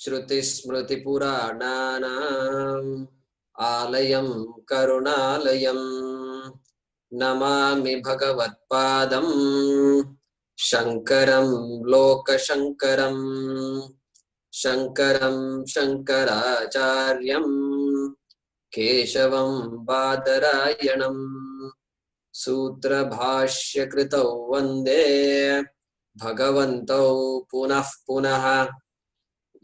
श्रुतिस्मृतिपुराणानाम् आलयं करुणालयं नमामि भगवत्पादं शङ्करं लोकशङ्करं शङ्करं शङ्कराचार्यं केशवं बादरायणं सूत्रभाष्यकृतौ वन्दे भगवन्तौ पुनः पुनः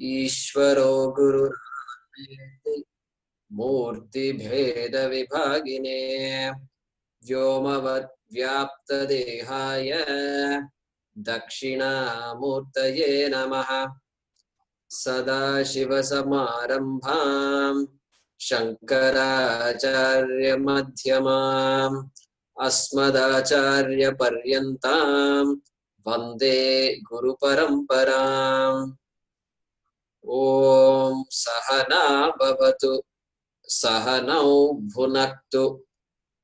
ईश्वरो गुरुरात्मेति मूर्तिभेदविभागिने व्योमवद्व्याप्तदेहाय दक्षिणामूर्तये नमः। सदाशिवसमारम्भां शङ्कराचार्यमध्यमाम् अस्मदाचार्यपर्यन्तां वन्दे गुरुपरम्पराम्। ॐ सहना भवतु सहनौ भुनक्तु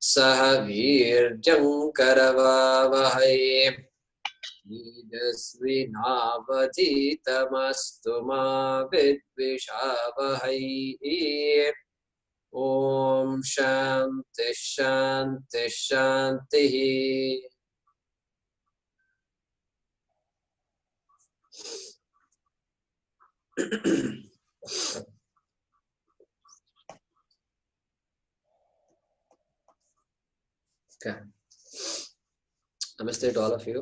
सह वीर्यं करवावहै तेजस्विनावधीतमस्तु मा विद्विषावहै। ॐ शान्ति शान्ति शान्तिः। Okay. Namaste to all of you.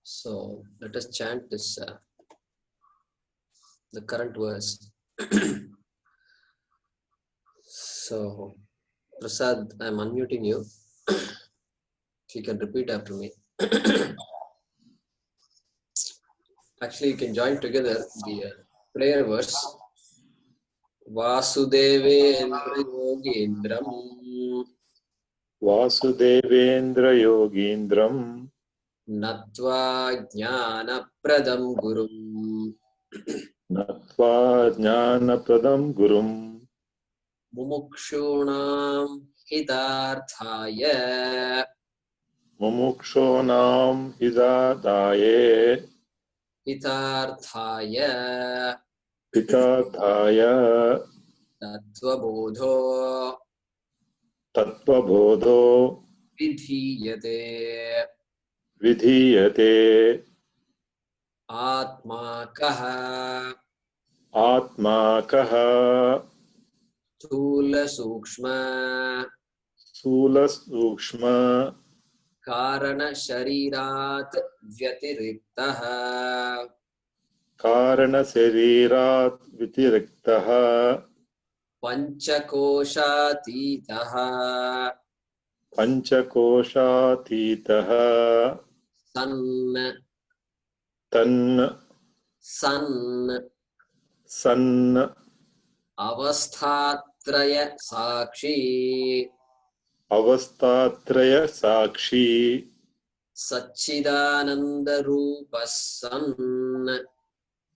So let us chant this the current verse. So Prasad, I am unmuting you. If you can repeat after me. Actually, you can join together the prayer verse. Vasudevendra Yogindram Vasudevendra Yogindram Natva Jnanapradam Gurum Natva Jnanapradam Gurum Mumukshunam Hitarthaya Mumukshonam Hidadaye Hitarthaya Hitadhaya Tattvabodho Tattvabodho Vidhiyate Vidhiyate Atma Kaha Atma Kaha Sthula Sukshma Sula Sukshma Karana Sharirat Vyatiriktaha Karana Sarirat Vitiriktaha Panchakoshatitaha Panchakoshatitaha San Tan San San Avasthatraya Sakshi Avastatraya Sakshi Satchidananda Rupa San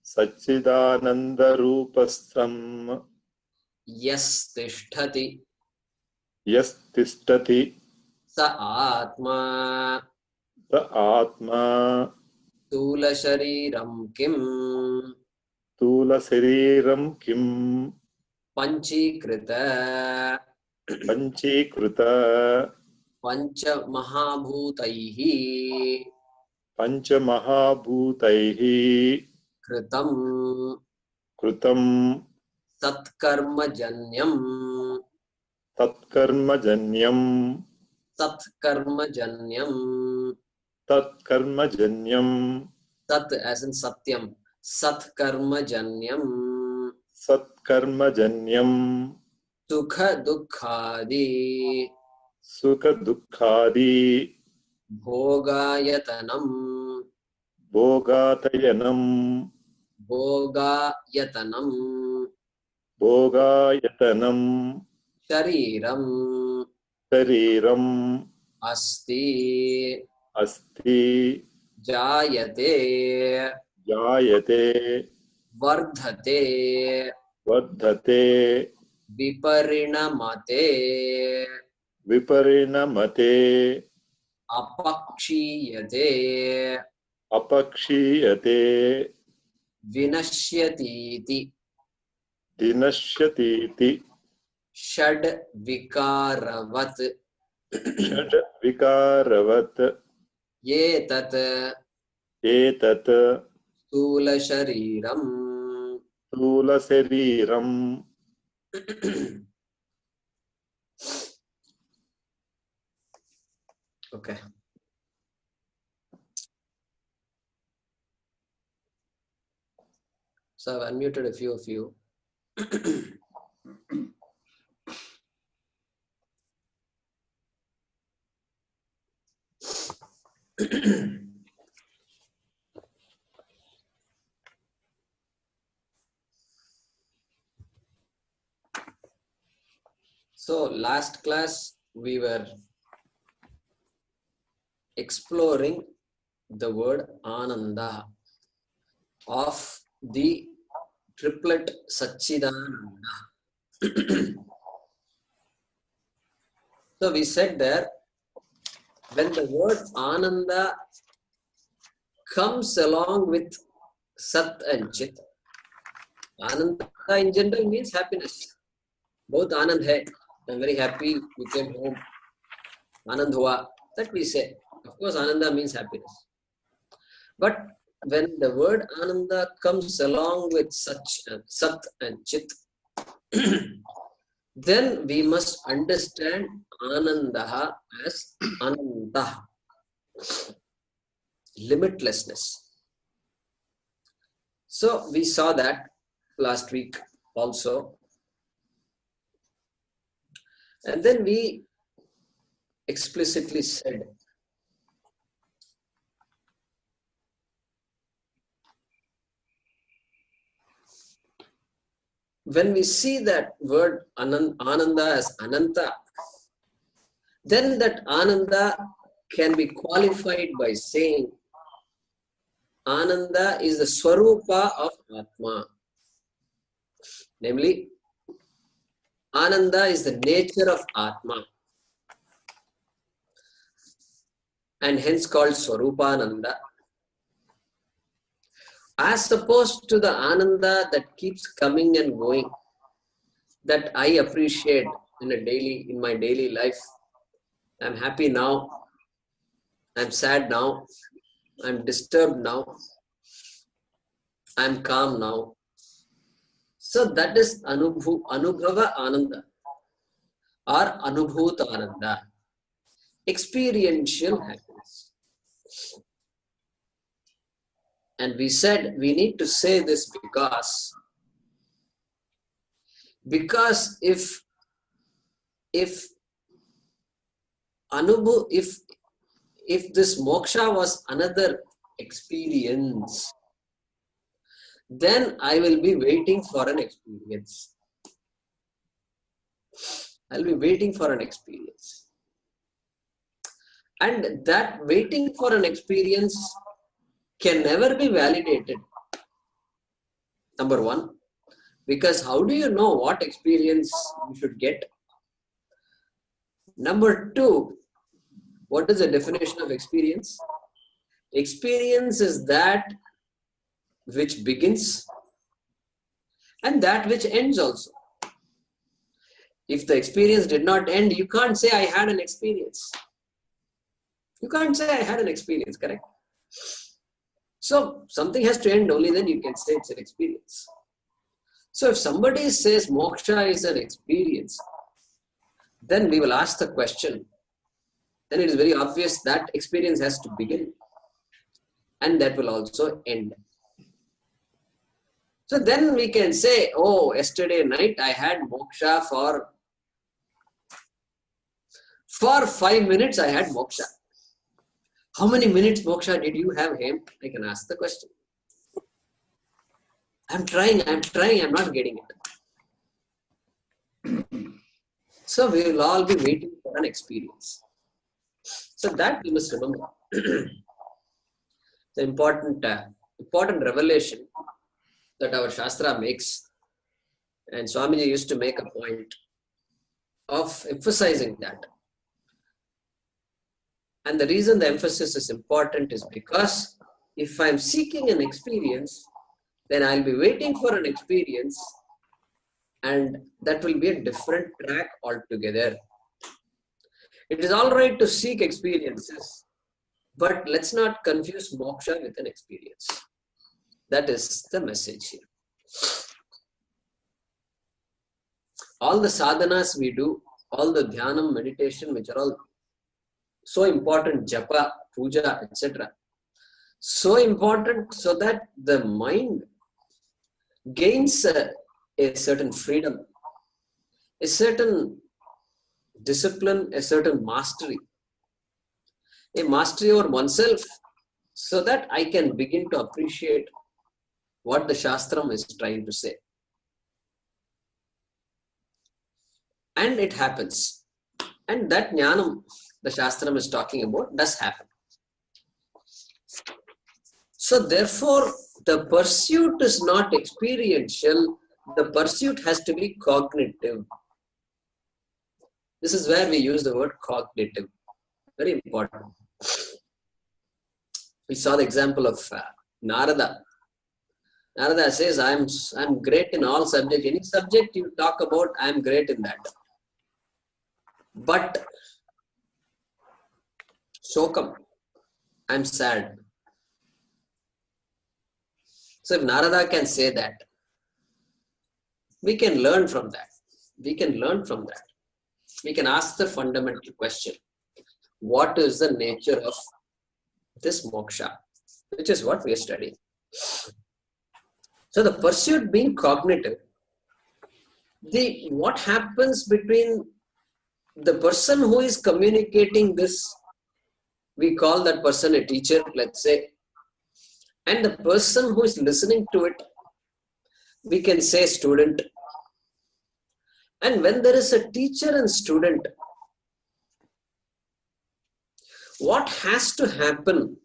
Satchidananda Rupasam Yastisthati Yastishtati Sa Atma Sa Atma Tula Shariram Kim Tula Sariram Kim Panchikrita Panchikruta Pancha Mahabhutaihi Pancha Mahabhutaihi Kritam Krutam Satkarma Janyam Tatkarma Janyam Satkarma Janyam Tatkarma Janyam Sat as in Satyam Satkarma Janyam Satkarma Janyam Sukha Dukkhadi Sukha Dukkhadi Bhogayatanam Bhogatayanam Bhogayatanam Bhogayatanam Shariram Shariram Asti Asti Jayate Jayate Vardhate Vardhate Viparinamate Viparinamate apakshiyate apakshiyate vinashyatiti dinashyatiti shad vikaravat shad vikaravat yetat etat stula shariram. स्थूल शरीरम. Okay. So I've unmuted a few of you. So last class we were exploring the word Ananda of the triplet Satchidananda. So we said there, when the word Ananda comes along with Sat and Chit, Ananda in general means happiness. Both Anand hai. I'm very happy we came home. Anand hua. That we say. Of course, Ananda means happiness. But when the word Ananda comes along with such Sat and Chit, then we must understand Ananda as Ananta, limitlessness. So we saw that last week also. And then we explicitly said when we see that word Ananda as Ananta, then that Ananda can be qualified by saying Ananda is the Swarupa of Atma. Namely, Ananda is the nature of Atma and hence called Swarupananda. As opposed to the Ananda that keeps coming and going, that I appreciate in my daily life. I'm happy now, I'm sad now, I'm disturbed now, I'm calm now. So that is Anubhava Ananda or Anubhuta Ananda, experiential happiness. And we said we need to say this because if this moksha was another experience, then I will be waiting for an experience. I'll be waiting for an experience. And that waiting for an experience can never be validated. Number one, because how do you know what experience you should get? Number two, what is the definition of experience? Experience is that which begins and that which ends also. If the experience did not end, you can't say I had an experience. You can't say I had an experience, correct? So something has to end, only then you can say it's an experience. So if somebody says moksha is an experience, then we will ask the question, then it is very obvious that experience has to begin and that will also end. So then we can say, oh, yesterday night I had moksha for 5 minutes I had moksha. How many minutes moksha did you have, Hem? I can ask the question. I'm trying, I'm not getting it. So we will all be waiting for an experience. So that we must remember. The important revelation that our Shastra makes, and Swamiji used to make a point of emphasizing that. And the reason the emphasis is important is because if I'm seeking an experience, then I'll be waiting for an experience, and that will be a different track altogether. It is all right to seek experiences, but let's not confuse moksha with an experience. That is the message here. All the sadhanas we do, all the dhyanam, meditation, which are all so important, japa, puja, etc. So important so that the mind gains a certain freedom, a certain discipline, a certain mastery, a mastery over oneself, so that I can begin to appreciate what the Shastram is trying to say. And it happens. And that jnanam the Shastram is talking about does happen. So therefore, the pursuit is not experiential, the pursuit has to be cognitive. This is where we use the word cognitive. Very important. We saw the example of Narada. Narada says, I'm great in all subjects. Any subject you talk about, I'm great in that. But Shokam, I'm sad. So if Narada can say that, we can learn from that. We can learn from that. We can ask the fundamental question. What is the nature of this moksha? Which is what we are studying. So the pursuit being cognitive, what happens between the person who is communicating this, we call that person a teacher, let's say, and the person who is listening to it, we can say student. And when there is a teacher and student, what has to happen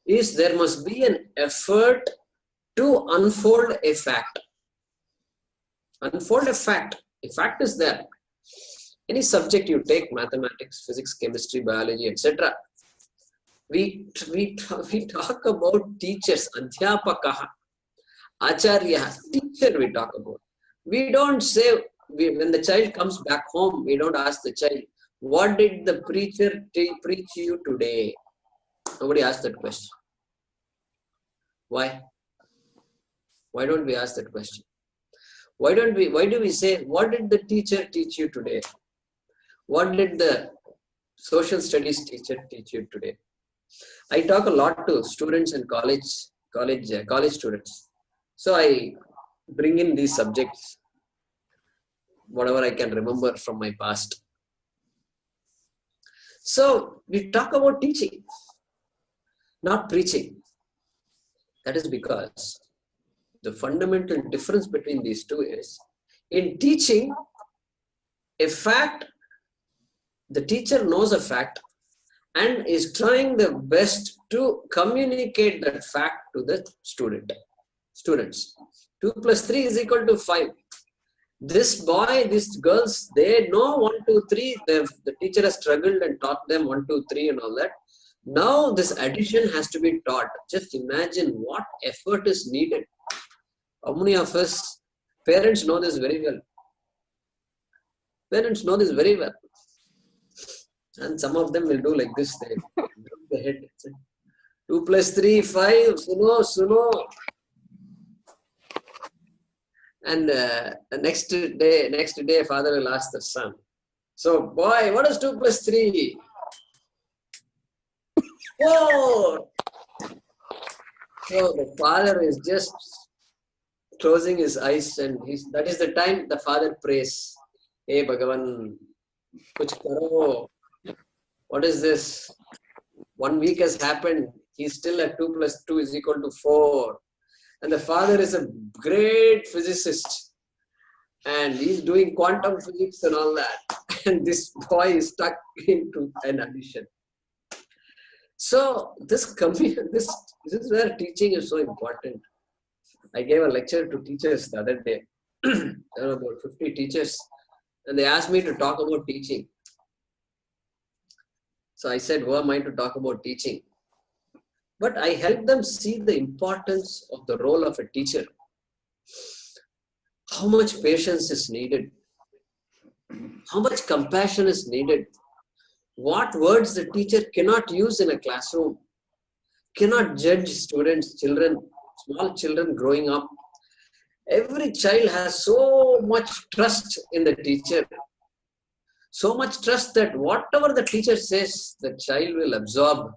is there must be an effort to unfold a fact. Unfold a fact. A fact is there. Any subject you take, mathematics, physics, chemistry, biology, etc. We talk about teachers, adhyapakaha, acharya, teacher we talk about. We don't say, when the child comes back home, we don't ask the child, what did the preacher preach you today? Nobody asks that question. Why? Why don't we ask that question? Why do we say, what did the teacher teach you today? What did the social studies teacher teach you today? I talk a lot to students and college students. So I bring in these subjects, whatever I can remember from my past. So we talk about teaching, not preaching. That is because the fundamental difference between these two is, in teaching, a fact, the teacher knows a fact and is trying the best to communicate that fact to the students. 2 plus 3 is equal to 5. This boy, these girls, they know 1, 2, 3. The teacher has struggled and taught them 1, 2, 3 and all that. Now this addition has to be taught. Just imagine what effort is needed. How many of us, parents know this very well. Parents know this very well. And some of them will do like this. They drop the head. 2 plus 3, 5. Suno. And the next day, father will ask the son. So, boy, what is 2 plus 3? 4. So the father is just closing his eyes, and that is the time the father prays. Hey Bhagavan, kuch karo. What is this? 1 week has happened. He's still at 2 plus 2 is equal to 4. And the father is a great physicist. And he's doing quantum physics and all that. And this boy is stuck into an addition. So this is where teaching is so important. I gave a lecture to teachers the other day. There were about 50 teachers. And they asked me to talk about teaching. So I said, who am I to talk about teaching? But I help them see the importance of the role of a teacher. How much patience is needed. How much compassion is needed. What words the teacher cannot use in a classroom. Cannot judge students, children, small children growing up. Every child has so much trust in the teacher. So much trust that whatever the teacher says, the child will absorb.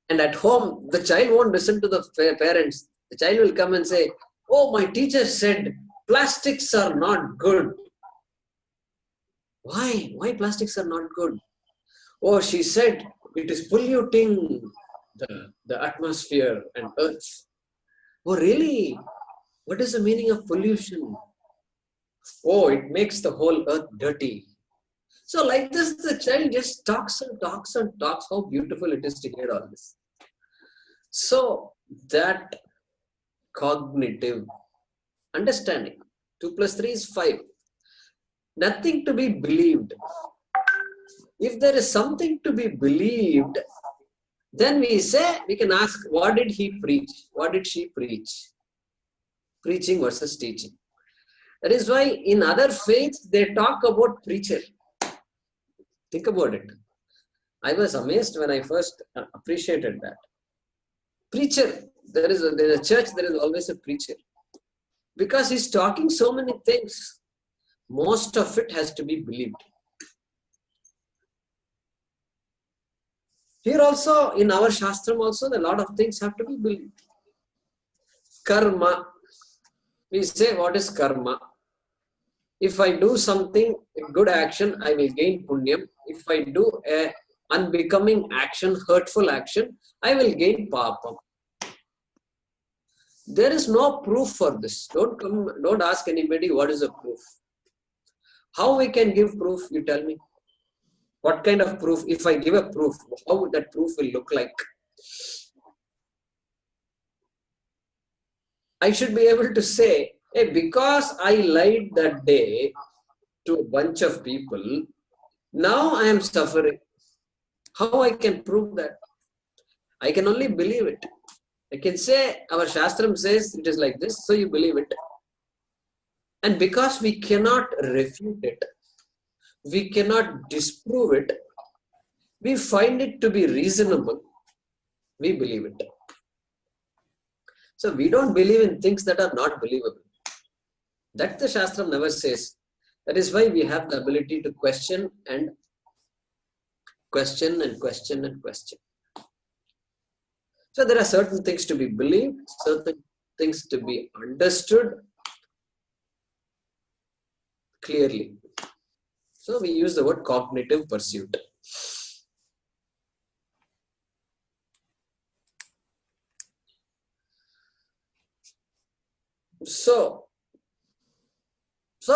And at home, the child won't listen to the parents. The child will come and say, oh, my teacher said plastics are not good. Why? Why plastics are not good? Oh, she said it is polluting the atmosphere and earth. Oh, really? What is the meaning of pollution? Oh, it makes the whole earth dirty. So like this, the child just talks and talks and talks. How beautiful it is to hear all this. So that cognitive understanding, 2 plus 3 is 5. Nothing to be believed. If there is something to be believed, then we can ask, what did he preach? What did she preach? Preaching versus teaching. That is why in other faiths, they talk about preacher. Think about it. I was amazed when I first appreciated that. Preacher. There is a church, there is always a preacher. Because he's talking so many things. Most of it has to be believed. Here also, in our Shastram also, a lot of things have to be believed. Karma. We say, what is karma? If I do something, a good action, I will gain punyam. If I do a unbecoming action, hurtful action, I will gain papam. There is no proof for this. Don't ask anybody what is the proof. How we can give proof, you tell me. What kind of proof? If I give a proof, how that proof will look like? I should be able to say, hey, because I lied that day to a bunch of people, now I am suffering. How I can prove that? I can only believe it. I can say, our Shastram says it is like this, so you believe it. And because we cannot refute it, we cannot disprove it, we find it to be reasonable, we believe it. So we don't believe in things that are not believable. That the Shastram never says. That is why we have the ability to question and question and question and question. So there are certain things to be believed, certain things to be understood clearly. So we use the word cognitive pursuit. So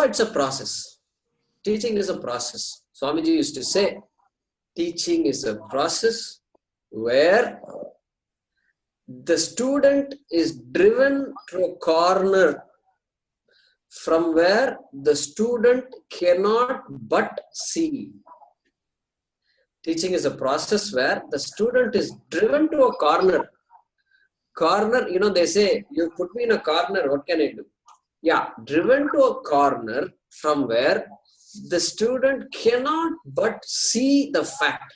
it's a process. Teaching is a process. Swamiji used to say, teaching is a process where the student is driven to a corner from where the student cannot but see. Teaching is a process where the student is driven to a corner. Corner, they say, you put me in a corner, what can I do? Yeah, driven to a corner from where the student cannot but see the fact.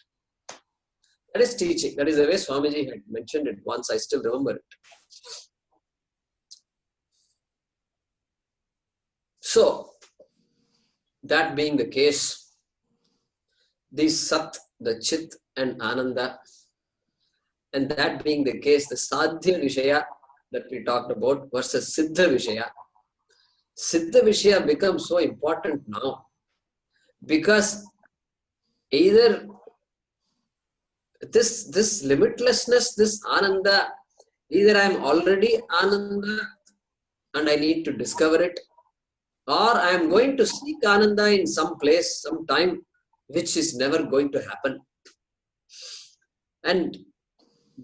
That is teaching. That is the way Swamiji had mentioned it once. I still remember it. So, that being the case, the Sat, the Chit and Ananda, and that being the case, the Sadhya Vishaya that we talked about versus Siddha Vishaya. Siddha Vishaya becomes so important now because either this limitlessness, this Ananda, either I am already Ananda and I need to discover it, or I am going to seek Ananda in some place, some time, which is never going to happen. And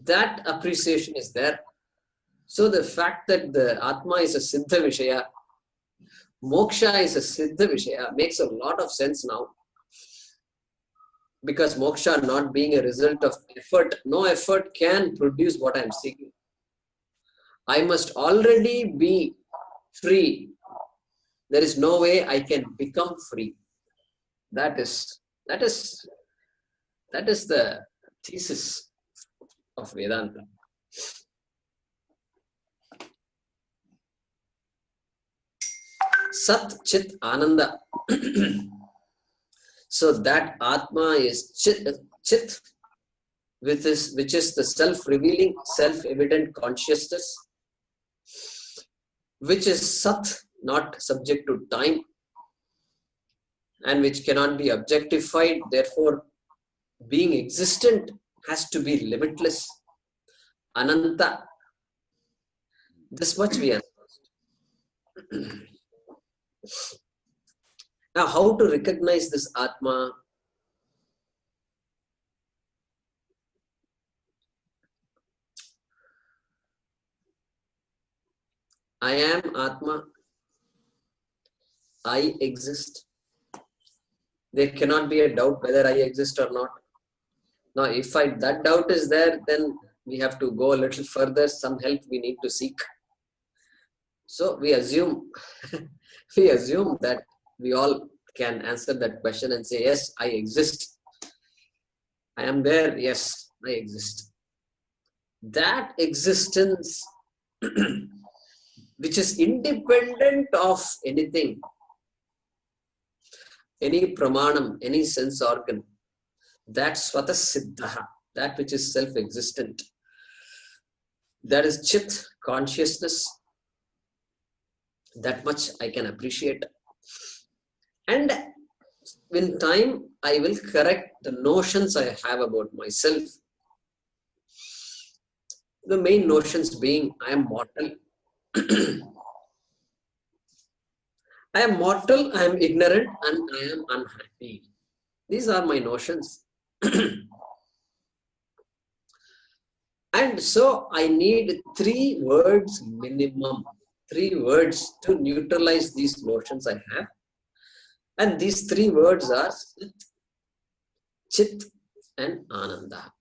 that appreciation is there. So the fact that the Atma is a Siddha Vishaya, Moksha is a Siddha Vishaya makes a lot of sense now. Because moksha not being a result of effort, no effort can produce what I am seeking. I must already be free. There is no way I can become free. That is the thesis of Vedanta. Sat Chit Ananda. So that Atma is Chit, which is the self-revealing, self-evident consciousness, which is Sat, not subject to time, and which cannot be objectified. Therefore, being existent has to be limitless. Ananta. This much we understand. Now, how to recognize this Atma? I am Atma. I exist. There cannot be a doubt whether I exist or not. Now, if that doubt is there, then we have to go a little further. Some help we need to seek. So we assume, that we all can answer that question and say, yes, I exist. I am there. Yes, I exist. That existence, which is independent of anything, any pramanam, any sense organ, that's Svata Siddha, that which is self-existent. That is Chit, consciousness. That much I can appreciate. And in time, I will correct the notions I have about myself. The main notions being, I am mortal. I am mortal, I am ignorant, and I am unhappy. These are my notions. And so I need 3 words minimum. 3 words to neutralize these notions I have. And these 3 words are Sat, Chit, and Ananda.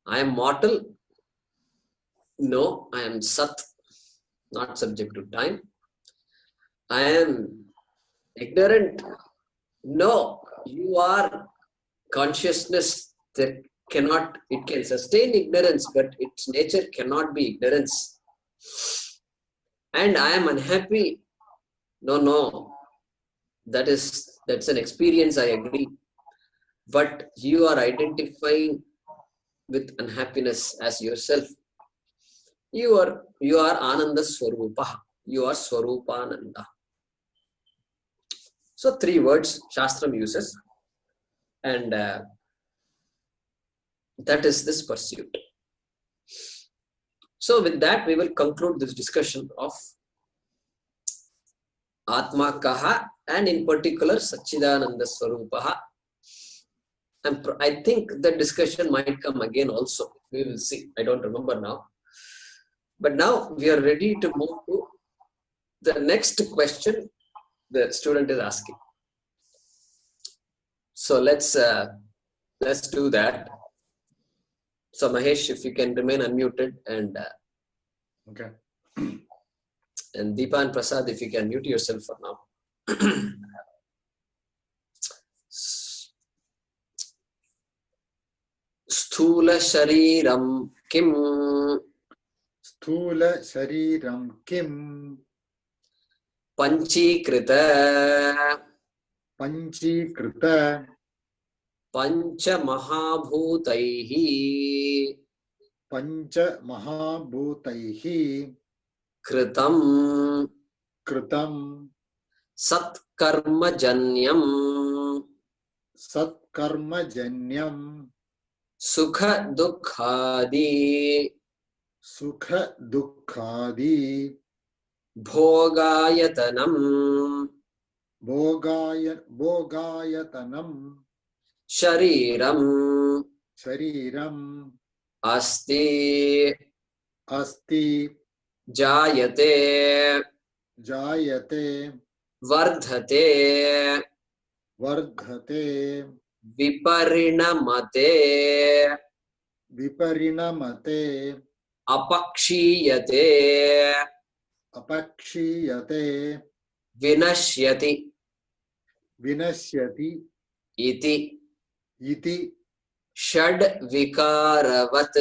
I am mortal. No, I am Sat, not subject to time. I am ignorant. No, you are consciousness that it can sustain ignorance, but its nature cannot be ignorance. And I am unhappy. No, that's an experience, I agree. But you are identifying with unhappiness as yourself. You are Ananda Swarupa. You are Swarupananda. So 3 words Shastram uses, and that is this pursuit. So with that, we will conclude this discussion of Atma Kaha, and in particular Satchidananda Swarupaha. And I think the discussion might come again also. We will see. I don't remember now. But now we are ready to move to the next question the student is asking. So let's do that. So Mahesh, if you can remain unmuted, and okay. And Deepa and Prasad, if you can mute yourself for now. Sthula Shariram Kim. Sthula Shariram Kim. Panchikrita. Panchikrita. Pancha Mahabhutaihi. Pancha Mahabhutaihi. Kritam. Kritam. Satkarmajanyam. Satkarmajanyam. Sukha Dukkhadi. Sukha Dukkhadi. Bhogayatanam. Bhogayatanam. Shariram. Shariram. Asti. Asti. Jayate. Jayate. Vardhate. Vardhate. Viparinamate. Viparinamate. Apakshiyate. Apakshiyate. Vinashyati. Vinashyati. Iti. Iti. Shad vikaravat.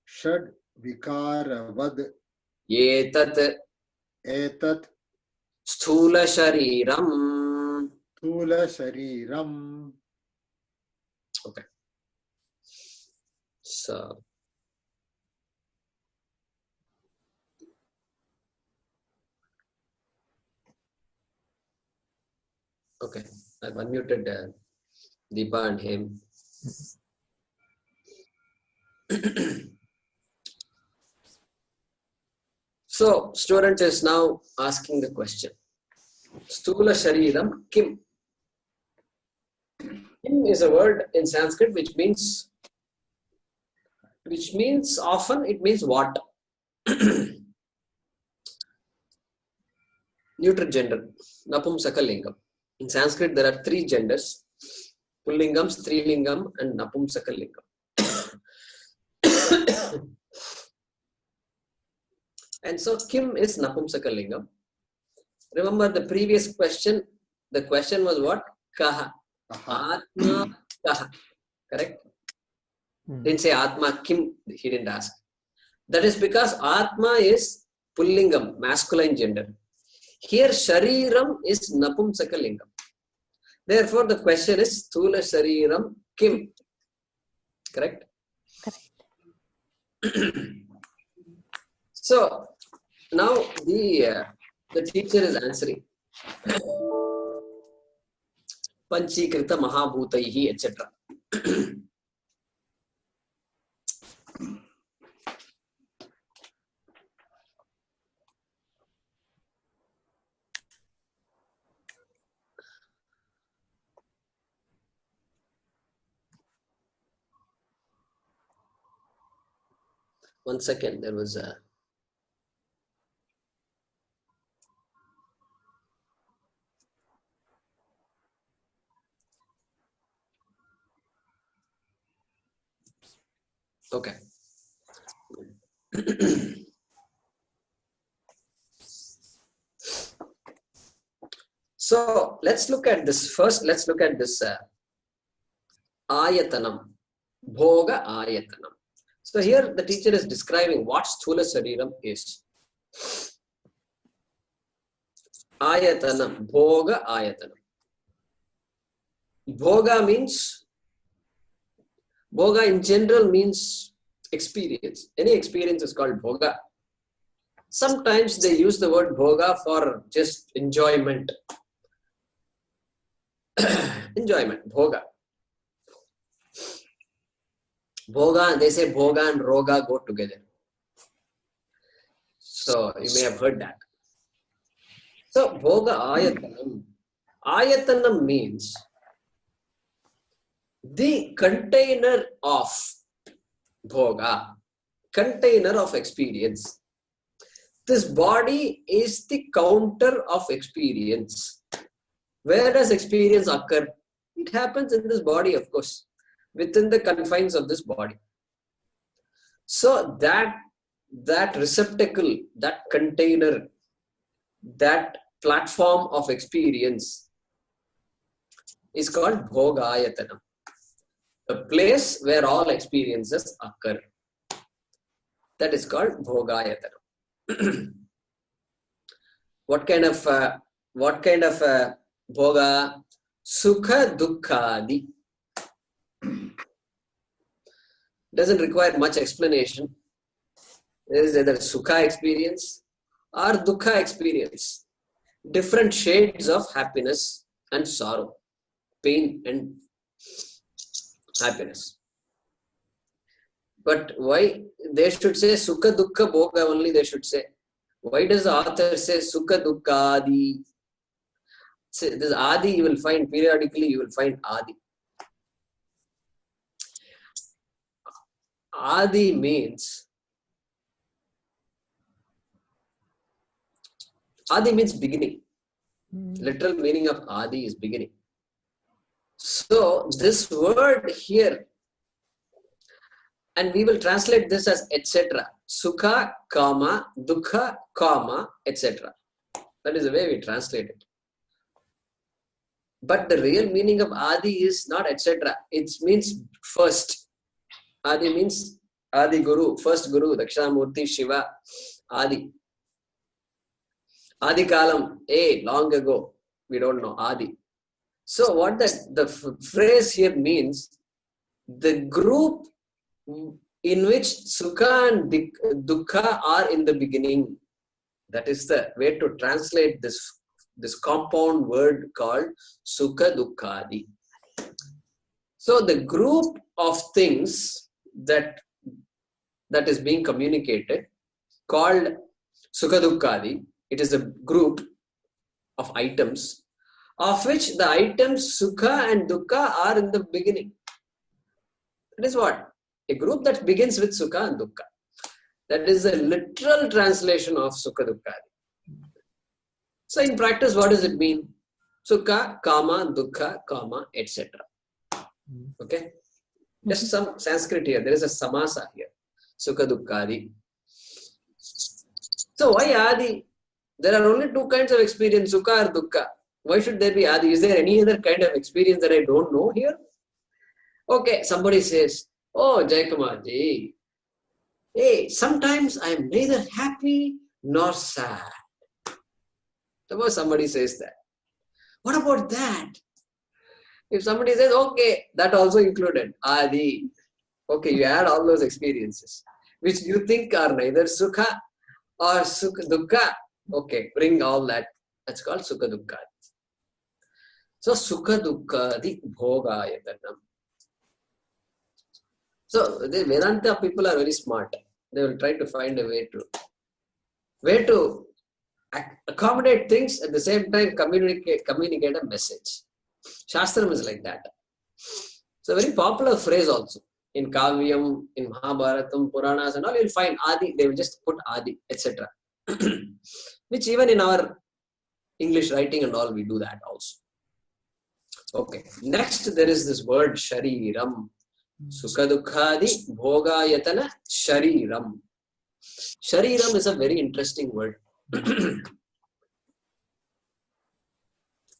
Shad vikaravad. Etat. Etat. Sthula shariram. Thula shariram. Okay. So, okay. I've unmuted Deepa and him. So, student is now asking the question. Stula Shariram Kim. Kim is a word in Sanskrit which means often it means what? Neutral gender, Napumsakalingam. In Sanskrit there are three genders, Pullingam, Strilingam and Napumsakalingam. And so Kim is Napumsakalingam. Remember the previous question, the question was what? Kaha. Atma Kaha. Correct? Didn't say Atma Kim, he didn't ask. That is because Atma is Pullingam, masculine gender. Here Shariram is Napumsakalingam. Therefore the question is Sthula Shariram Kim. Correct? Correct. So now the teacher is answering. Panchikrita Mahabhutaihi, etc. One second, there was a okay. So let's look at this first. Let's look at this ayatanam, bhoga ayatanam. So here the teacher is describing what sthula shariram is. Ayatanam, bhoga ayatanam. Bhoga means, bhoga in general means experience. Any experience is called bhoga. Sometimes they use the word bhoga for just enjoyment. Enjoyment, bhoga. Bhoga, they say bhoga and roga go together. So you may have heard that. So bhoga ayatanam. Ayatanam means the container of bhoga, container of experience. This body is the counter of experience. Where does experience occur? It happens in this body, of course, within the confines of this body. So that receptacle, that container, that platform of experience is called bhogayatanam. The place where all experiences occur. That is called bhogayatanam. What kind of bhoga? Sukha dukkhadi. Doesn't require much explanation. There is either sukha experience or dukkha experience. Different shades of happiness and sorrow, pain and happiness. But why they should say sukha dukkha bhoga only? They should say. Why does the author say sukha dukkha adi? This adi you will find periodically. You will find adi. Adi means beginning. Literal meaning of adi is beginning. So this word here, and we will translate this as etc. Sukha, kama, dukkha, kama, etc. That is the way we translate it. But the real meaning of Adi is not etc. It means first. Adi means Adi Guru, first Guru, Dakshinamurti, Shiva, Adi. Adi Kalam, long ago. We don't know, Adi. So what the phrase here means, the group in which Sukha and Dukkha are in the beginning. That is the way to translate this compound word called Sukha Dukkhadi. So the group of things that is being communicated called Sukha Dukkhadi. It is a group of items of which the items Sukha and Dukkha are in the beginning. That is what? A group that begins with Sukha and Dukkha. That is a literal translation of Sukha Dukkhadi. So in practice, what does it mean? Sukha, Kama, Dukkha, Kama, etc. Okay? Just some Sanskrit here. There is a samasa here. Sukha Dukkhadi. So why Adi? There are only two kinds of experience, Sukha or Dukkha. Why should there be Adi? Is there any other kind of experience that I don't know here? Okay, somebody says, oh, Jayakumar ji, hey, sometimes I am neither happy nor sad. Suppose somebody says that. What about that? If somebody says, okay, that also included Adi. Okay, you add all those experiences, which you think are neither Sukha or Dukkha. Okay, bring all that. That's called Sukha Dukkha. So Sukha Dukkha di Bhogayatanam. So the Vedanta people are very smart. They will try to find a way to accommodate things at the same time communicate a message. Shastram is like that. It's a very popular phrase also. In Kavyam, in Mahabharatam, Puranas and all, you'll find Adi. They will just put Adi, etc. Which even in our English writing and all, we do that also. Okay. Next, there is this word Shariram. Sukha Dukkhadi Bhogayatana Shariram. Shariram is a very interesting word.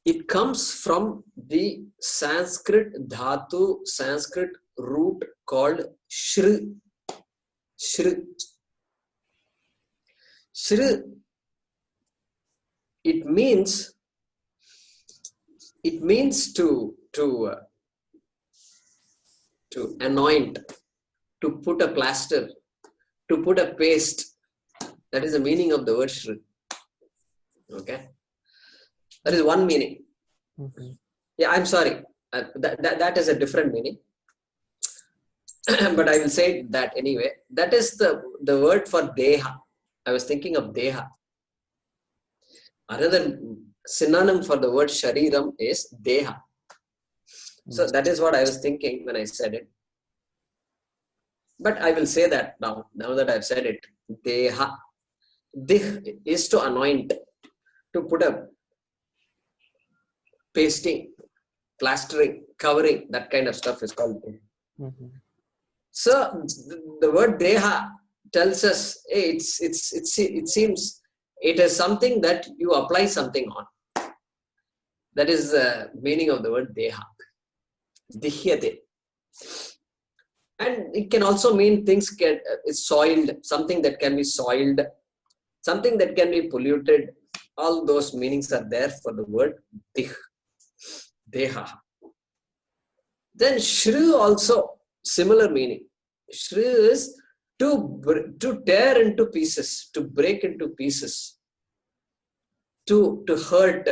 It comes from the Sanskrit dhatu, Sanskrit root called Shri. Shri. Shri. It means to anoint, to put a plaster, to put a paste. That is the meaning of the word Shri. Okay? That is one meaning. Yeah, I'm sorry. That is a different meaning. But I will say that anyway. That is the word for Deha. I was thinking of Deha. Another synonym for the word Shariram is Deha. So that is what I was thinking when I said it. But I will say that now that I've said it. Deha. Dih is to anoint, to put a pasting, plastering, covering, that kind of stuff is called. So the word Deha tells us, hey, it seems it is something that you apply something on. That is the meaning of the word Deha. Dihyate. And it can also mean things is soiled, something that can be soiled, something that can be polluted. All those meanings are there for the word Dih. Deha. Then Shri also, similar meaning. Shri is to tear into pieces, to break into pieces, to hurt,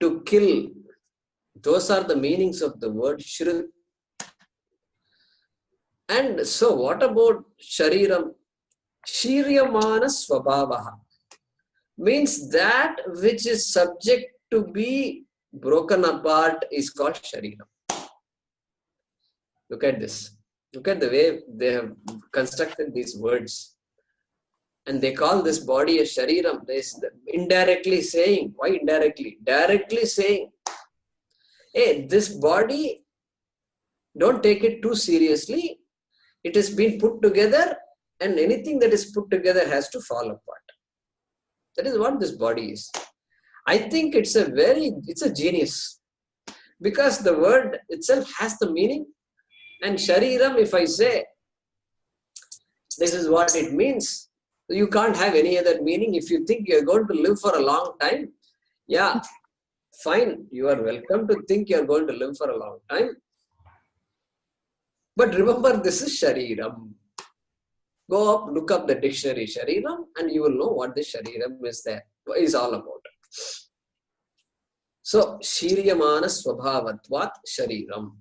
to kill. Those are the meanings of the word Shri. And so what about Shariram? Shiryamana Swabhavaha means that which is subject to be broken apart is called Shariram. Look at this. Look at the way they have constructed these words. And they call this body a Shariram. They indirectly saying, why indirectly? Directly saying, hey, this body Don't take it too seriously. It has been put together, and anything that is put together has to fall apart. That is what this body is. I think it's a genius, because the word itself has the meaning. And Shariram, if I say this is what it means, you can't have any other meaning. If you think you're going to live for a long time, yeah, fine, you are welcome to think you're going to live for a long time. But remember, this is Shariram. Go up, look up the dictionary Shariram, and you will know what the Shariram is all about. So, Shiryamana Swabhavatvat Shariram.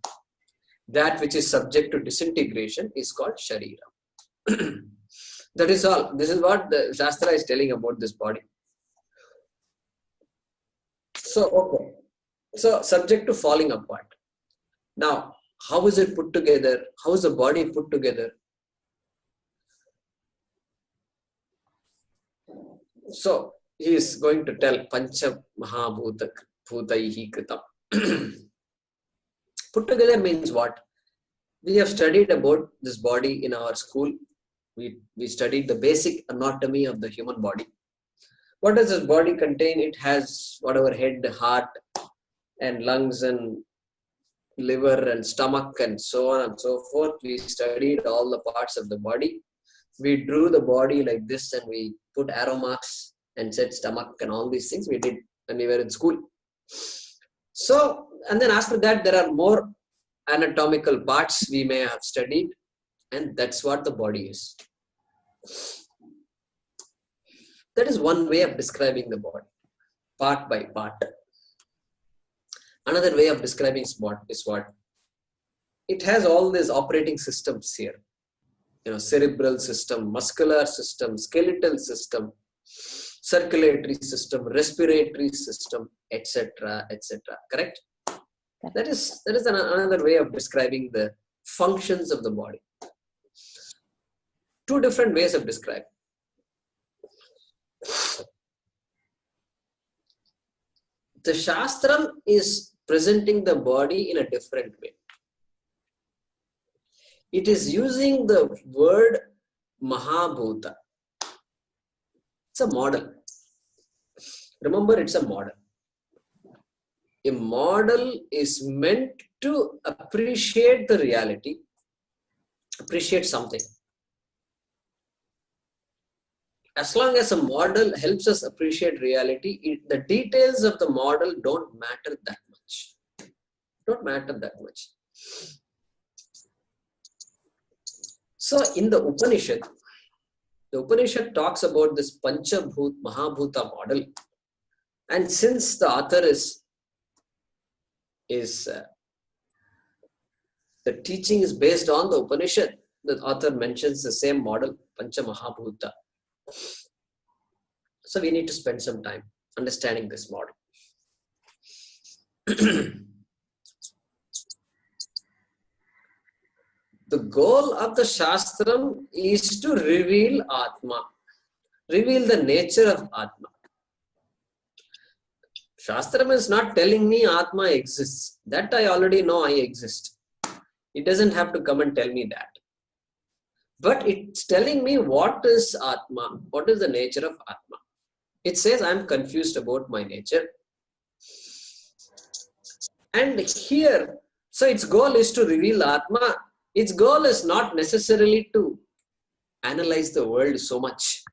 That which is subject to disintegration is called Shariram. That is all. This is what the Shastra is telling about this body. So, okay. So, subject to falling apart. Now, how is it put together? How is the body put together? So, he is going to tell Pancha Mahabhuta Bhutaihi Kritam. Put together means what? We have studied about this body in our school. We studied the basic anatomy of the human body. What does this body contain? It has whatever head, heart, and lungs, and liver, and stomach, and so on and so forth. We studied all the parts of the body. We drew the body like this, and we put arrow marks and said stomach and all these things we did when we were in school. So, and then after that, there are more anatomical parts we may have studied, and that's what the body is. That is one way of describing the body, part by part. Another way of describing spot is what? It has all these operating systems here. Cerebral system, muscular system, skeletal system, circulatory system, respiratory system, etc., etc. Correct? That is another way of describing the functions of the body. Two different ways of describing. The Shastram is presenting the body in a different way. It is using the word Mahabhuta. It's a model. Remember, it's a model. A model is meant to appreciate the reality, appreciate something. As long as a model helps us appreciate reality, the details of the model don't matter that much. Don't matter that much. So in the Upanishad talks about this Panchabhut Mahabhuta model. And since the author the teaching is based on the Upanishad, the author mentions the same model, Pancha Mahabhuta. So we need to spend some time understanding this model. The goal of the Shastram is to reveal Atma, reveal the nature of Atma. Shastram is not telling me Atma exists. That I already know I exist. It doesn't have to come and tell me that. But it's telling me what is Atma, what is the nature of Atma. It says I'm confused about my nature. And here, so its goal is to reveal Atma. Its goal is not necessarily to analyze the world so much.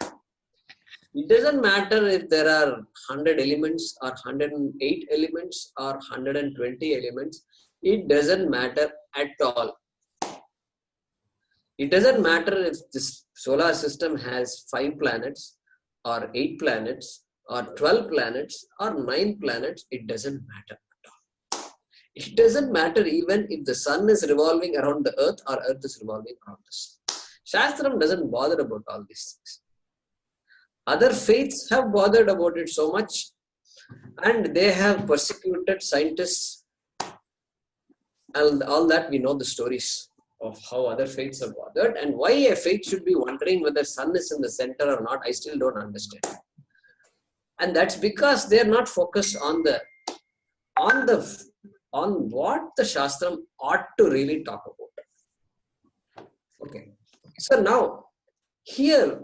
It doesn't matter if there are 100 elements or 108 elements or 120 elements. It doesn't matter at all. It doesn't matter if this solar system has 5 planets or 8 planets or 12 planets or 9 planets. It doesn't matter at all. It doesn't matter even if the sun is revolving around the earth or earth is revolving around the sun. Shastram doesn't bother about all these things. Other faiths have bothered about it so much, and they have persecuted scientists. And all that we know the stories of how other faiths are bothered, and why a faith should be wondering whether sun is in the center or not. I still don't understand. And that's because they're not focused on the on what the Shastram ought to really talk about. Okay. So now, here,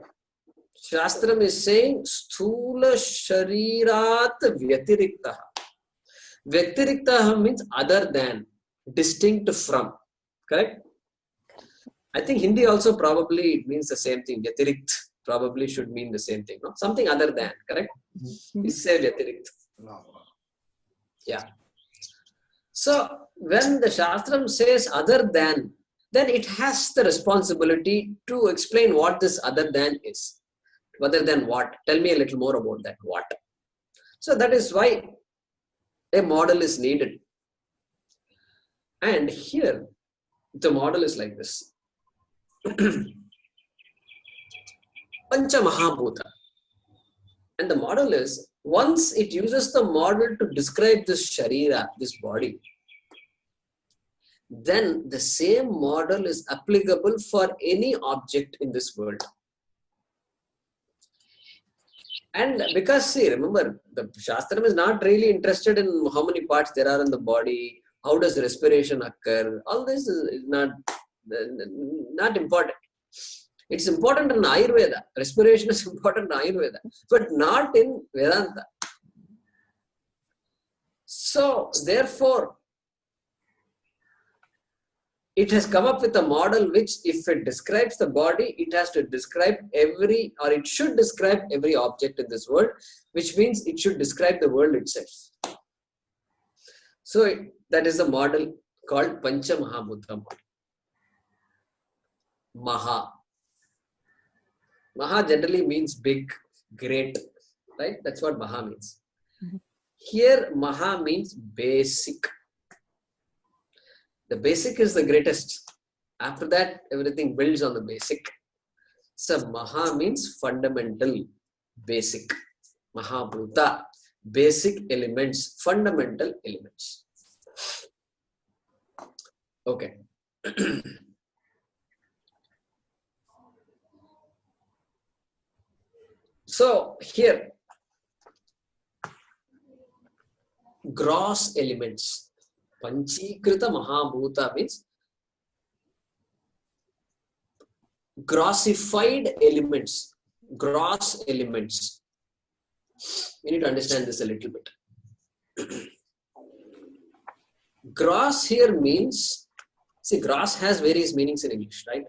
Shastram is saying, Sthula Sharirat Vyatiriktaha. Vyatiriktaha means other than, distinct from. Correct? I think Hindi also probably means the same thing. Vyatirikt probably should mean the same thing. No? Something other than, correct? We say Vyatirikt. Yeah. So, when the Shastram says other than, then it has the responsibility to explain what this other than is. Other than what? Tell me a little more about that. What? So, that is why a model is needed. And here, the model is like this. Pancha Mahabhuta. And the model is, once it uses the model to describe this Sharira, this body, then the same model is applicable for any object in this world. And because, see, remember, the Shastram is not really interested in how many parts there are in the body, how does respiration occur, all this is not important. It's important in Ayurveda. Respiration is important in Ayurveda, but not in Vedanta. So, therefore, it has come up with a model which, if it describes the body, it has to describe it should describe every object in this world, which means it should describe the world itself. So, that is the model called Pancha Mahabhuta model. Maha. Maha generally means big, great, right? That's what Maha means. Here, Maha means basic. The basic is the greatest. After that, everything builds on the basic. So, Maha means fundamental, basic. Mahabhuta, basic elements, fundamental elements. Okay. So, here, gross elements. Panchikrita Mahabhuta means grossified elements, gross elements. We need to understand this a little bit. Gross here means, see, gross has various meanings in English, right?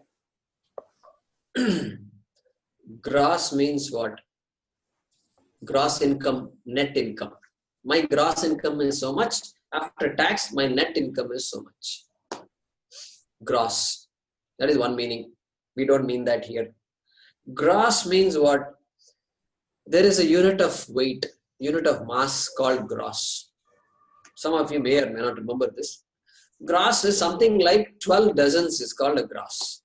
Gross means what? Gross income, net income. My gross income is so much. After tax, my net income is so much. Gross. That is one meaning. We don't mean that here. Gross means what? There is a unit of weight, unit of mass called gross. Some of you may or may not remember this. Gross is something like 12 dozens is called a gross.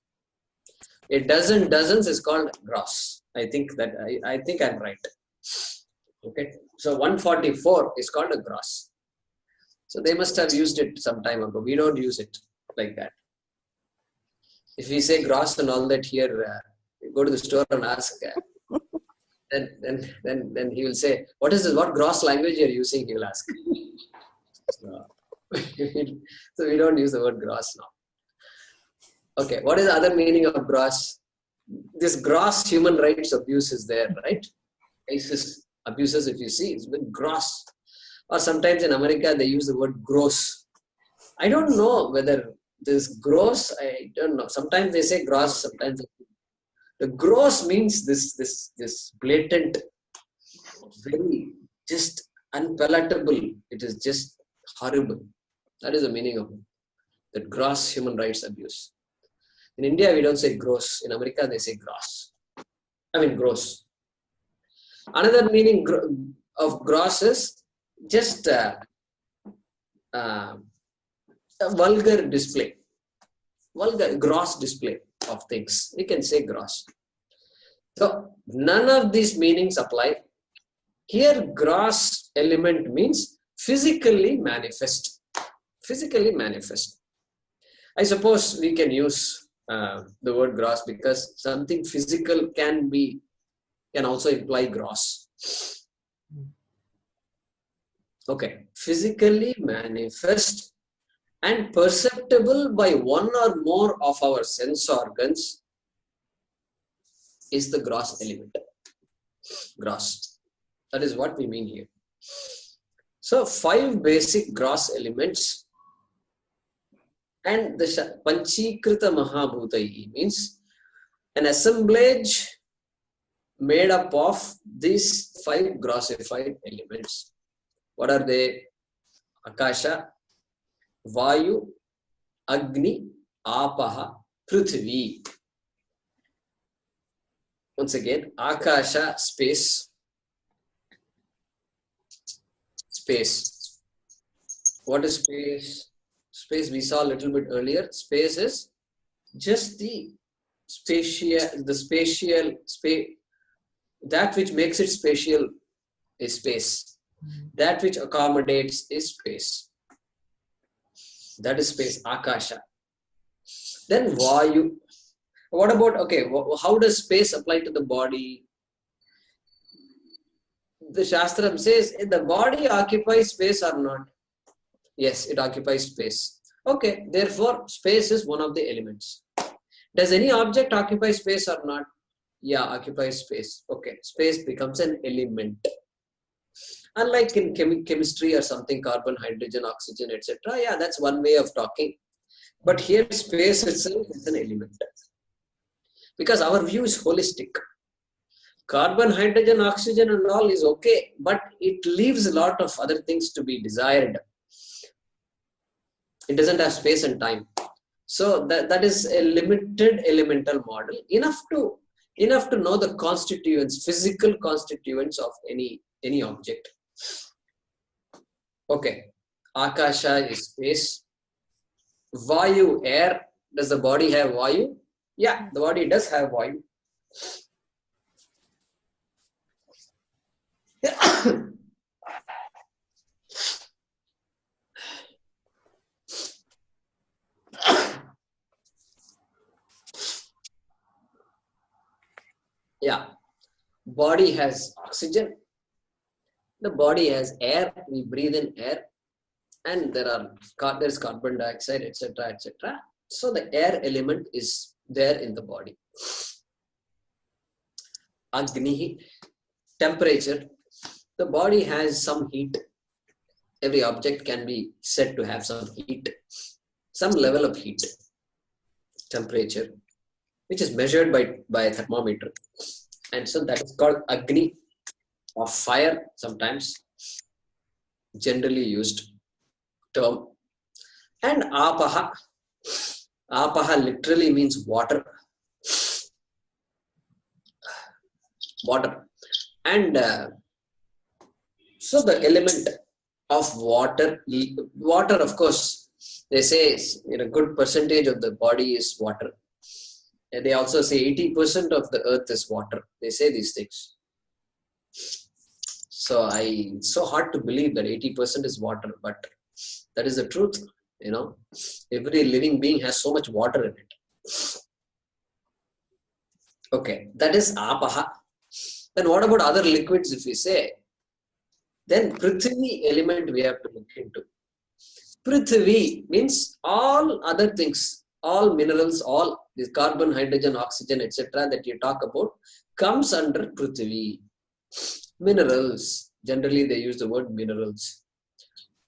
A dozen dozens is called gross. I think I'm right. Okay. So 144 is called a gross. So they must have used it some time ago. We don't use it like that. If we say gross and all that here, go to the store and ask, then he will say, what is this? What gross language you're using? He will ask. So we don't use the word gross now. Okay, what is the other meaning of gross? This gross human rights abuse is there, right? Cases, abuses, if you see, it's been gross. Or sometimes in America, they use the word gross. I don't know whether this gross, I don't know. Sometimes they say gross, sometimes the gross means this blatant, very just unpalatable. It is just horrible. That is the meaning of that gross human rights abuse. In India, we don't say gross. In America, they say gross. Gross. Another meaning of gross is just a vulgar display. Vulgar, gross display of things. We can say gross. So, none of these meanings apply. Here, gross element means physically manifest. Physically manifest. I suppose we can use the word gross because something physical can also imply gross. Okay, physically manifest and perceptible by one or more of our sense organs is the gross element. Gross. That is what we mean here. So 5 basic gross elements, and the Panchikrita Mahabhutai means an assemblage made up of these 5 grossified elements. What are they? Akasha, Vayu, Agni, Apaha, Prithvi. Once again, Akasha, space. Space. What is space? Space we saw a little bit earlier. Space is just the spatial space. That which makes it spatial is space. That which accommodates is space. That is space, Akasha. Then Vayu. What about, okay, how does space apply to the body? The Shastram says, the body occupies space or not? Yes, it occupies space. Okay, therefore, space is one of the elements. Does any object occupy space or not? Yeah, occupies space. Okay, space becomes an element. Unlike in chemistry or something, carbon, hydrogen, oxygen, etc. Yeah, that's one way of talking. But here, space itself is an element. Because our view is holistic. Carbon, hydrogen, oxygen and all is okay, but it leaves a lot of other things to be desired. It doesn't have space and time. So that is a limited elemental model, enough to know the constituents, physical constituents of any object. Okay, Akasha is space. Vayu, air. Does the body have Vayu? Yeah, the body does have Vayu. Yeah, body has oxygen. The body has air. We breathe in air, and there's carbon dioxide, etc., etc. So the air element is there in the body. Agni, temperature. The body has some heat. Every object can be said to have some heat, some level of heat, temperature, which is measured by a thermometer. And so that is called Agni, or fire, sometimes generally used term. And Apaha. Apaha literally means water. Water. And so the element of water, of course, they say a good percentage of the body is water. And they also say 80% of the earth is water. They say these things. So it's so hard to believe that 80% is water, but that is the truth. Every living being has so much water in it. Okay, that is Apaha. Then what about other liquids, if we say? Then Prithvi element we have to look into. Prithvi means all other things, all minerals, all this carbon, hydrogen, oxygen, etc. that you talk about comes under Prithvi. Minerals, generally they use the word minerals.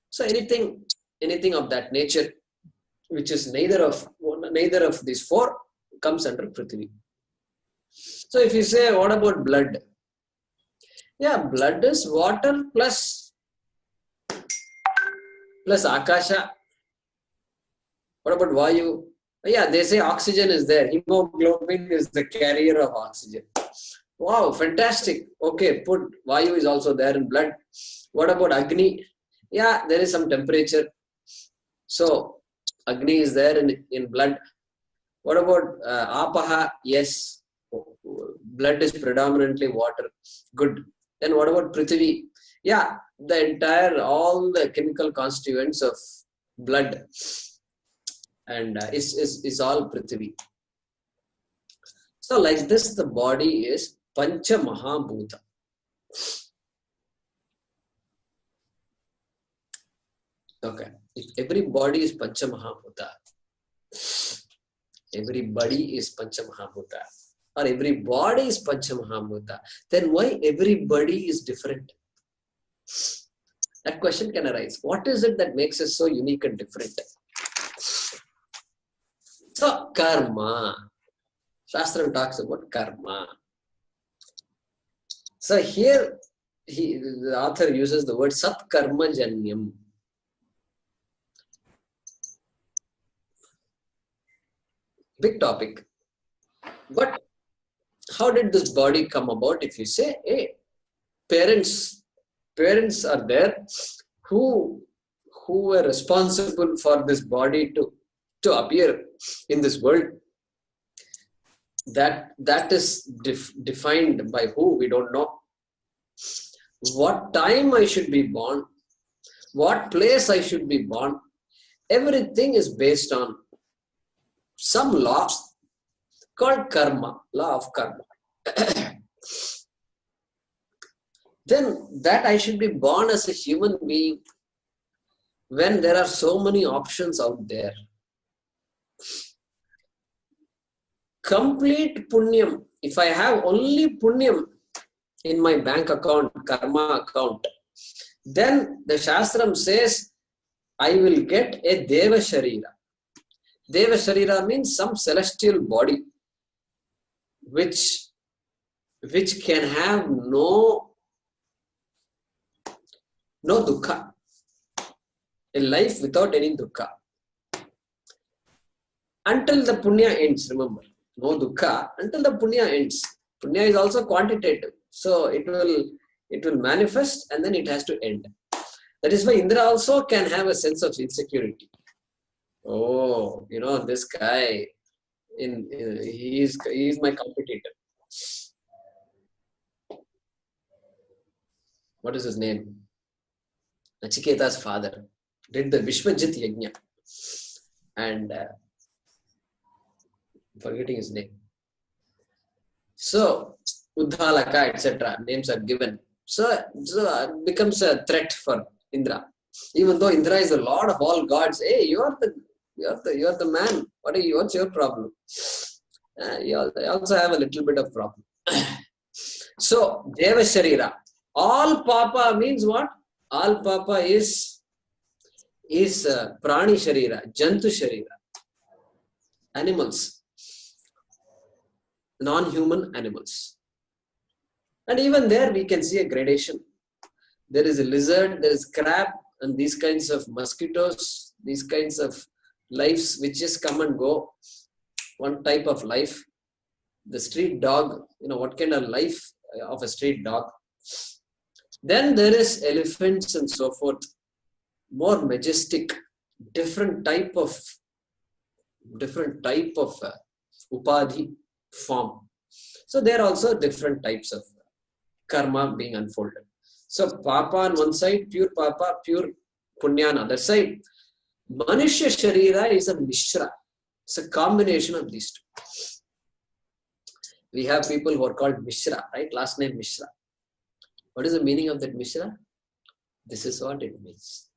So anything of that nature, which is neither of these 4, comes under Prithvi. So if you say, what about blood? Yeah, blood is water plus Akasha. What about Vayu? Yeah, they say oxygen is there. Hemoglobin is the carrier of oxygen. Wow, fantastic. Okay, put Vayu is also there in blood. What about Agni? Yeah, there is some temperature. So, Agni is there in blood. What about Apaha? Yes, blood is predominantly water. Good. Then what about Prithvi? Yeah, all the chemical constituents of blood and is all Prithvi. So like this, the body is Pancha Mahabhuta. Okay. If every body is Panchamahabhuta, everybody is Panchamahabhuta, or every body is Panchamahabhuta, then why everybody is different? That question can arise. What is it that makes us so unique and different? So, karma. Shastra talks about karma. So here, the author uses the word Sat Karma Janyam. Big topic. But how did this body come about? If you say, hey, parents are there who were responsible for this body to appear in this world. That is defined by who? We don't know. What time I should be born, what place I should be born, everything is based on some law called karma, law of karma. Then that I should be born as a human being when there are so many options out there. Complete punyam. If I have only punyam in my bank account, karma account, then the Shastram says, I will get a Deva Sharira. Deva Sharira means some celestial body which can have no dukkha. A life without any dukkha. Until the punya ends, remember. No dukkha until the punya ends. Punya is also quantitative. So it will manifest and then it has to end. That is why Indra also can have a sense of insecurity. Oh, this guy, he is my competitor. What is his name? Nachiketa's father did the Vishwajit Yajna. And forgetting his name. So, Uddhalaka, etc. names are given. So it becomes a threat for Indra. Even though Indra is the lord of all gods, hey, you're the man. What's your problem? You also have a little bit of problem. So, Deva Sharira. All Papa means what? All Papa is Prani Sharira, Jantu Sharira. Animals. Non-human animals. And even there we can see a gradation. There is a lizard, there is crab, and these kinds of mosquitoes, these kinds of lives which just come and go. One type of life. The street dog, what kind of life of a street dog. Then there is elephants and so forth. More majestic, different type of upadhi form. So there are also different types of karma being unfolded. So Papa on one side, pure Papa, pure Punya on the other side. Manushya Sharira is a Mishra. It's a combination of these two. We have people who are called Mishra, right? Last name Mishra. What is the meaning of that Mishra? This is what it means.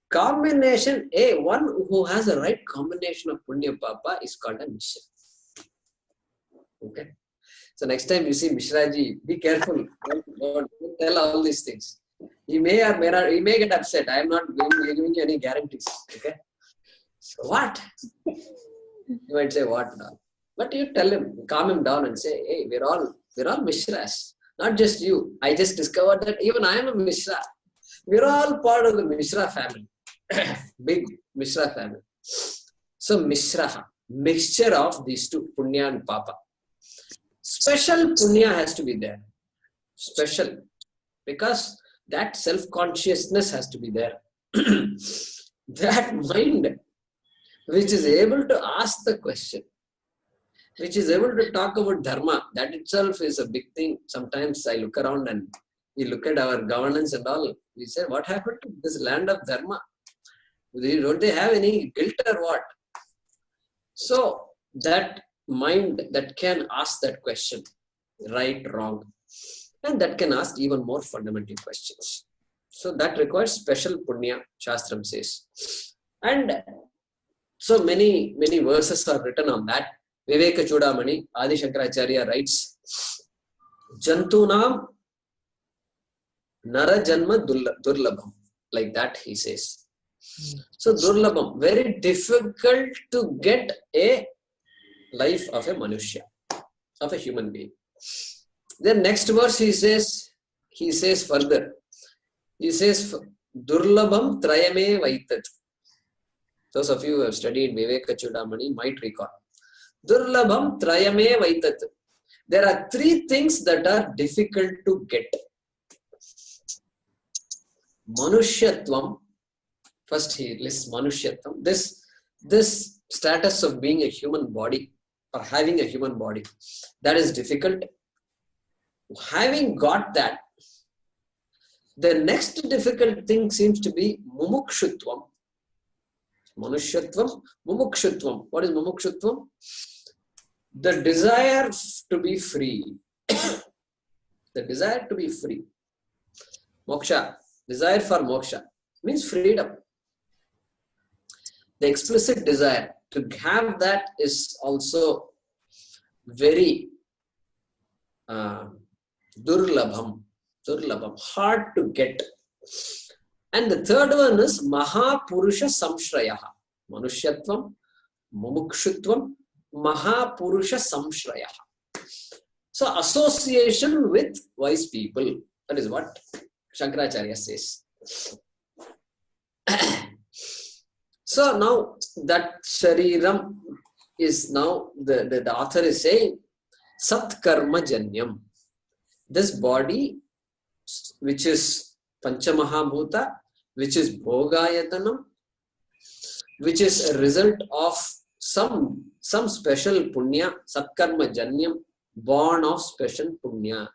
Combination, one who has the right combination of Punya Papa is called a Mishra. Okay. So next time you see Mishraji, be careful. Don't tell all these things. He may get upset. I am not giving you any guarantees. Okay. So what? You might say what now? But you tell him, calm him down and say, hey, we're all Mishras. Not just you. I just discovered that even I am a Mishra. We're all part of the Mishra family. Big Mishra family. So Mishra, mixture of these two, Punya and Papa. Special Punya has to be there. Special. Because that self-consciousness has to be there. That mind which is able to ask the question, which is able to talk about dharma, that itself is a big thing. Sometimes I look around and we look at our governance and all. We say, what happened to this land of dharma? Don't they have any guilt or what? So that mind that can ask that question, right, wrong, and that can ask even more fundamental questions. So that requires special punya, Shastram says. And so many verses are written on that. Viveka Chudamani, Adi Shankaracharya writes, Jantunam Nara Janma Durlabham. Like that he says. So Durlabham, very difficult to get a life of a Manushya, of a human being. Then next verse he says further, he says, Durlabham Trayame Vaitat. Those of you who have studied Viveka Chudamani might recall. Durlabham Trayame Vaitat. There are three things that are difficult to get. Manushyatvam. First he lists Manushyatvam. This status of being a human body or having a human body, that is difficult. Having got that, the next difficult thing seems to be Mumukshutvam. Manushyatvam, Mumukshutvam. What is Mumukshutvam? The desire to be free. The desire to be free. Moksha, desire for moksha means freedom. The explicit desire to have that is also very durlabham, hard to get. And the third one is Mahapurusha Samshrayaha. Manushyatvam, Mumukshutvam, Mahapurusha Samshrayaha. So association with wise people. That is what Shankaracharya says. So now that Shariram is now, the author is saying, Sat Karma Janyam. This body, which is Panchamahabhuta, which is Bhogayatanam, which is a result of some special punya, Satkarma Janyam, born of special punya.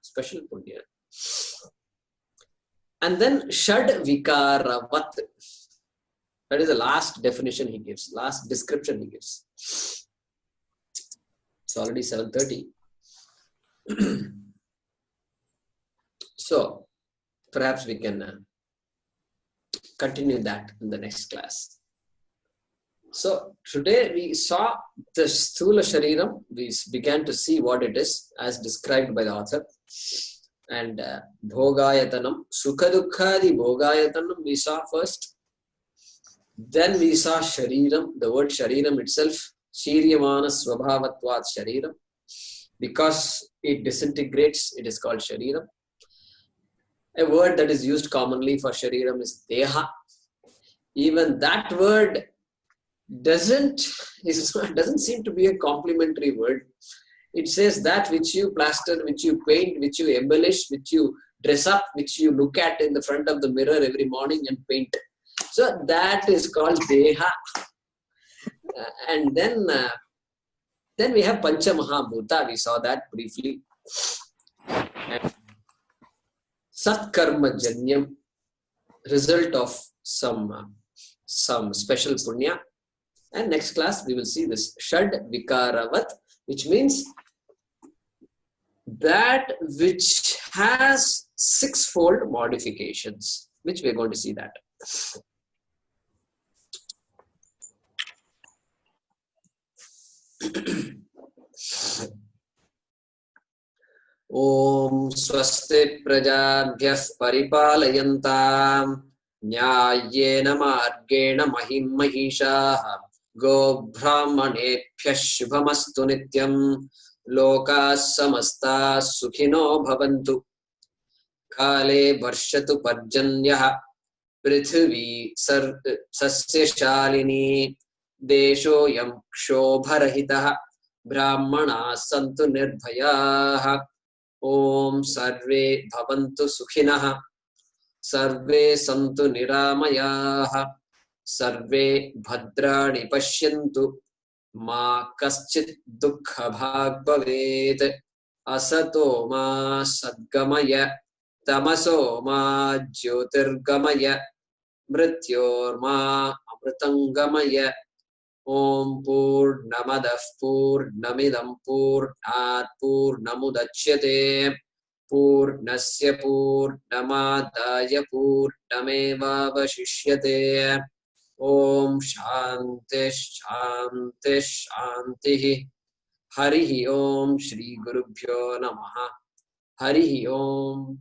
And then Shad Vikaravat. That is the last definition he gives, last description he gives. It's already 7:30. So perhaps we can continue that in the next class. So today we saw the Sthula Shariram. We began to see what it is as described by the author. And Bhogayatanam, Sukha-dukkadi Bhogayatanam we saw first. Then we saw Shariram, the word Shariram itself, Shiryamana Swabhavatvat Shariram. Because it disintegrates, it is called Shariram. A word that is used commonly for Shariram is Deha. Even that word doesn't seem to be a complimentary word. It says that which you plaster, which you paint, which you embellish, which you dress up, which you look at in the front of the mirror every morning and paint. So that is called Deha. And then we have Pancha Mahabhuta. We saw that briefly. And Satkarma Janyam, result of some special punya. And next class we will see this Shad Vikaravat, which means that which has sixfold modifications, which we are going to see that. Om Swasti Prajabhyah Paripalayantam Nyayena Margena Mahim Mahishaha Go Brahmanebhyah Shubhamastu Nityam Lokas Samasta Sukhino Bhavantu Kale Varshatu Parjanyah Prithvi Sasya Shalini Desho Yam Kshobarahitah Brahmana Santu Nirbhayaha Om Sarve Bhavantu Sukhinah Sarve Santu Niramayaha Sarve Bhadrani Pashyantu Ma Kaschit Dukha Bhag Bhavet Asato Ma Sadgamaya Tamaso Ma Jyotirgamaya Mrityor Ma Amritangamaya Om Purnamadah Purnamidam Purnat Purnamudachyate पूर्णस्य पूर्णमादाय पूर्णमेवावशिष्यते। ओम शांति शांति शांति। हरि ओम। श्री गुरुभ्यो नमः। हरि ओम।